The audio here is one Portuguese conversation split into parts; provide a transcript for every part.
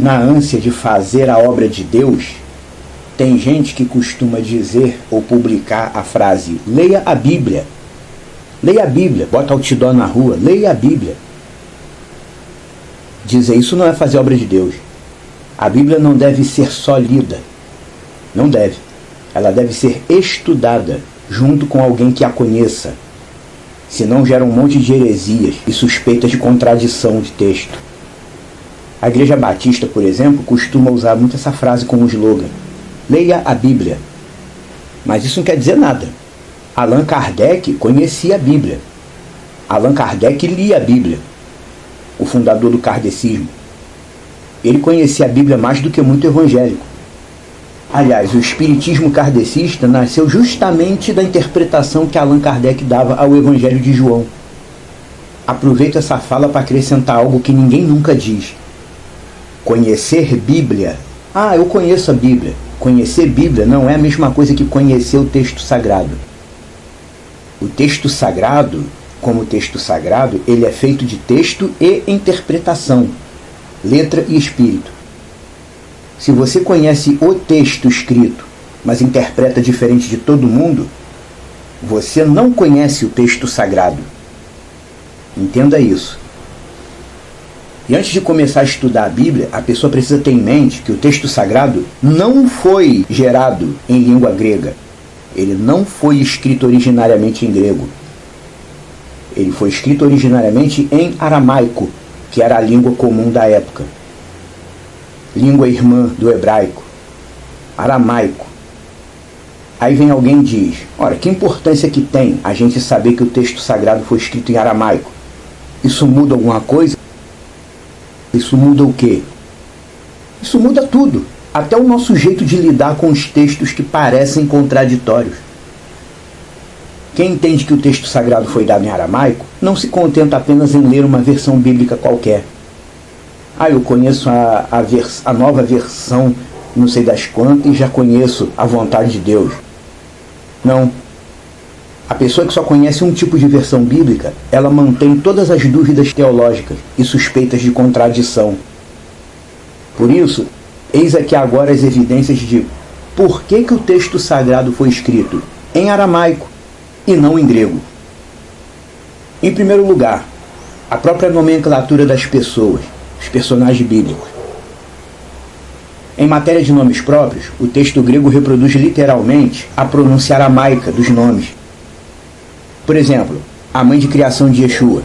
na ânsia de fazer a obra de Deus, tem gente que costuma dizer ou publicar a frase: leia a Bíblia. Leia a Bíblia, bota outdoor na rua, leia a Bíblia. Dizer isso não é fazer a obra de Deus. A Bíblia não deve ser só lida. Não deve. Ela deve ser estudada junto com alguém que a conheça. Senão gera um monte de heresias e suspeitas de contradição de texto. A Igreja Batista, por exemplo, costuma usar muito essa frase como slogan: leia a Bíblia. Mas isso não quer dizer nada. Allan Kardec conhecia a Bíblia. Allan Kardec lia a Bíblia, o fundador do kardecismo. Ele conhecia a Bíblia mais do que muito evangélico. Aliás, o espiritismo kardecista nasceu justamente da interpretação que Allan Kardec dava ao Evangelho de João. Aproveito essa fala para acrescentar algo que ninguém nunca diz. Conhecer Bíblia. Ah, eu conheço a Bíblia. Conhecer Bíblia não é a mesma coisa que conhecer o texto sagrado. O texto sagrado, como texto sagrado, ele é feito de texto e interpretação, letra e espírito. Se você conhece o texto escrito, mas interpreta diferente de todo mundo, você não conhece o texto sagrado. Entenda isso. E antes de começar a estudar a Bíblia, a pessoa precisa ter em mente que o texto sagrado não foi gerado em língua grega. Ele não foi escrito originariamente em grego. Ele foi escrito originariamente em aramaico, que era a língua comum da época. Língua irmã do hebraico. Aramaico. Aí vem alguém e diz: ora, que importância que tem a gente saber que o texto sagrado foi escrito em aramaico? Isso muda alguma coisa? Isso muda o quê? Isso muda tudo. Até o nosso jeito de lidar com os textos que parecem contraditórios. Quem entende que o texto sagrado foi dado em aramaico, não se contenta apenas em ler uma versão bíblica qualquer. Ah, eu conheço a nova versão, não sei das quantas, e já conheço a vontade de Deus. Não. A pessoa que só conhece um tipo de versão bíblica, ela mantém todas as dúvidas teológicas e suspeitas de contradição. Por isso, eis aqui agora as evidências de por que o texto sagrado foi escrito em aramaico e não em grego. Em primeiro lugar, a própria nomenclatura das pessoas, os personagens bíblicos. Em matéria de nomes próprios, o texto grego reproduz literalmente a pronúncia aramaica dos nomes. Por exemplo, a mãe de criação de Yeshua.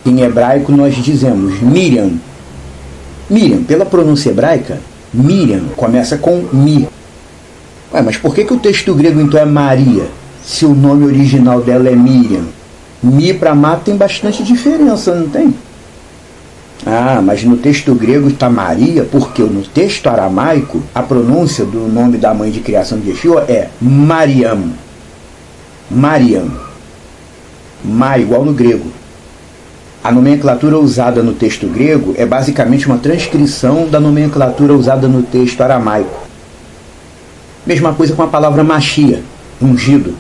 Em hebraico nós dizemos Miriam. Miriam, pela pronúncia hebraica, Miriam começa com Mi. Ué, mas por que o texto grego então é Maria, se o nome original dela é Miriam? Mi para Ma tem bastante diferença, não tem? Ah, mas no texto grego está Maria, porque no texto aramaico, a pronúncia do nome da mãe de criação de Yeshua é Mariam. Mariam. Ma igual no grego. A nomenclatura usada no texto grego é basicamente uma transcrição da nomenclatura usada no texto aramaico. Mesma coisa com a palavra Machia, ungido.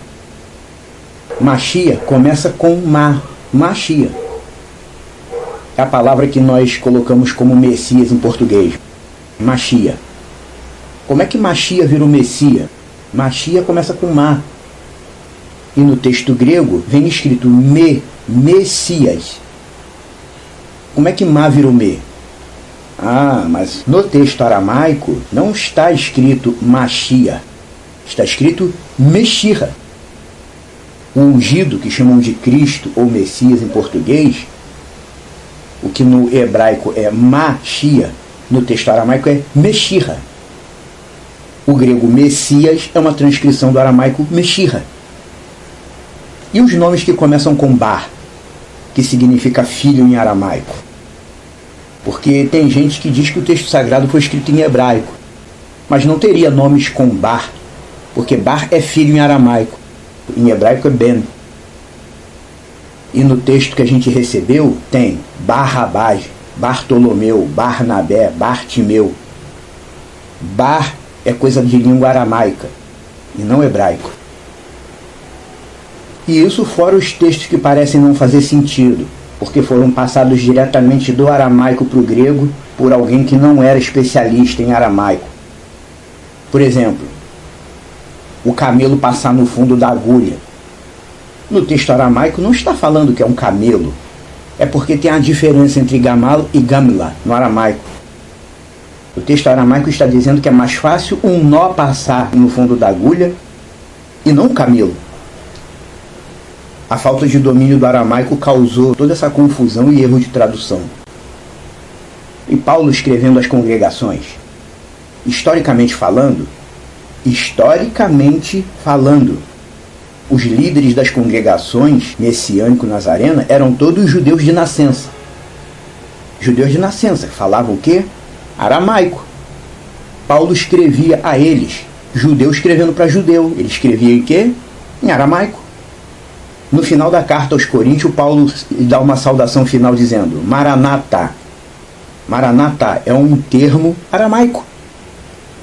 Machia começa com Ma, Machia. É a palavra que nós colocamos como Messias em português. Machia. Como é que Machia virou Messias? Machia começa com Ma. E no texto grego vem escrito Messias. Como é que Ma virou Me? Ah, mas no texto aramaico não está escrito Machia. Está escrito Meshirra. O ungido, que chamam de Cristo ou Messias em português, o que no hebraico é Machia, no texto aramaico é Meshirra. O grego Messias é uma transcrição do aramaico Meshirra. E os nomes que começam com Bar, que significa filho em aramaico? Porque tem gente que diz que o texto sagrado foi escrito em hebraico, mas não teria nomes com Bar, porque Bar é filho em aramaico, em hebraico é Ben. E no texto que a gente recebeu tem Barrabás, Bartolomeu, Barnabé, Bartimeu. Bar é coisa de língua aramaica e não hebraico. E isso fora os textos que parecem não fazer sentido, porque foram passados diretamente do aramaico para o grego por alguém que não era especialista em aramaico. Por exemplo, o camelo passar no fundo da agulha. No texto aramaico não está falando que é um camelo. É porque tem a diferença entre gamal e gamla no aramaico. O texto aramaico está dizendo que é mais fácil um nó passar no fundo da agulha e não um camelo. A falta de domínio do aramaico causou toda essa confusão e erro de tradução. E Paulo escrevendo às congregações, historicamente falando, os líderes das congregações messiânico-nazarena eram todos judeus de nascença. Judeus de nascença, falavam o quê? Aramaico. Paulo escrevia a eles, judeu escrevendo para judeu. Ele escrevia em quê? Em aramaico. No final da carta aos Coríntios, Paulo dá uma saudação final dizendo: Maranatá. Maranatá é um termo aramaico.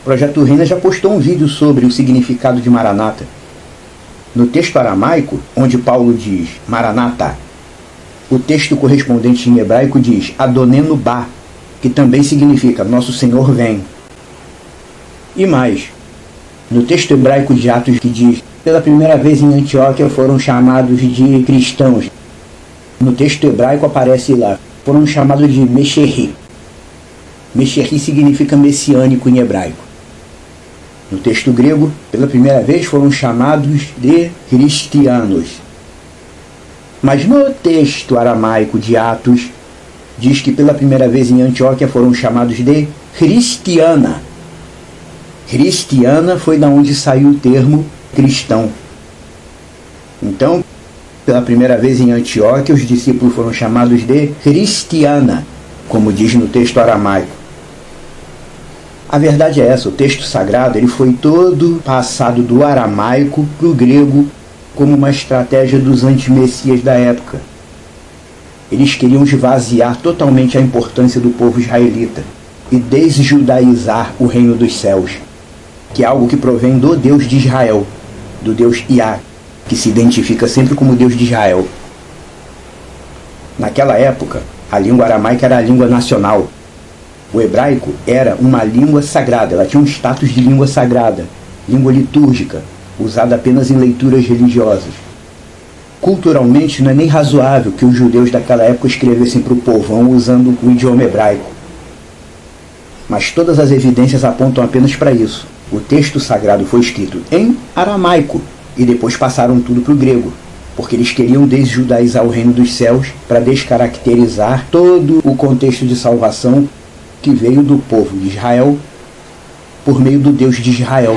O Projeto Reina já postou um vídeo sobre o significado de Maranatá. No texto aramaico, onde Paulo diz Maranatá, o texto correspondente em hebraico diz Adonenu Ba, que também significa Nosso Senhor vem. E mais, no texto hebraico de Atos que diz pela primeira vez em Antioquia foram chamados de cristãos. No texto hebraico aparece lá, foram chamados de Mesherri. Mesherri significa messiânico em hebraico. No texto grego, pela primeira vez foram chamados de cristianos. Mas no texto aramaico de Atos, diz que pela primeira vez em Antioquia foram chamados de cristiana. Cristiana foi da onde saiu o termo cristão. Então, pela primeira vez em Antioquia, os discípulos foram chamados de cristiana, como diz no texto aramaico. A verdade é essa, o texto sagrado ele foi todo passado do aramaico para o grego como uma estratégia dos antimessias da época. Eles queriam esvaziar totalmente a importância do povo israelita e desjudaizar o reino dos céus, que é algo que provém do Deus de Israel, do Deus Iá, que se identifica sempre como Deus de Israel. Naquela época, a língua aramaica era a língua nacional. O hebraico era uma língua sagrada, ela tinha um status de língua sagrada, língua litúrgica, usada apenas em leituras religiosas. Culturalmente, não é nem razoável que os judeus daquela época escrevessem para o povão usando o idioma hebraico. Mas todas as evidências apontam apenas para isso. O texto sagrado foi escrito em aramaico e depois passaram tudo para o grego, porque eles queriam desjudaizar o reino dos céus para descaracterizar todo o contexto de salvação que veio do povo de Israel por meio do Deus de Israel.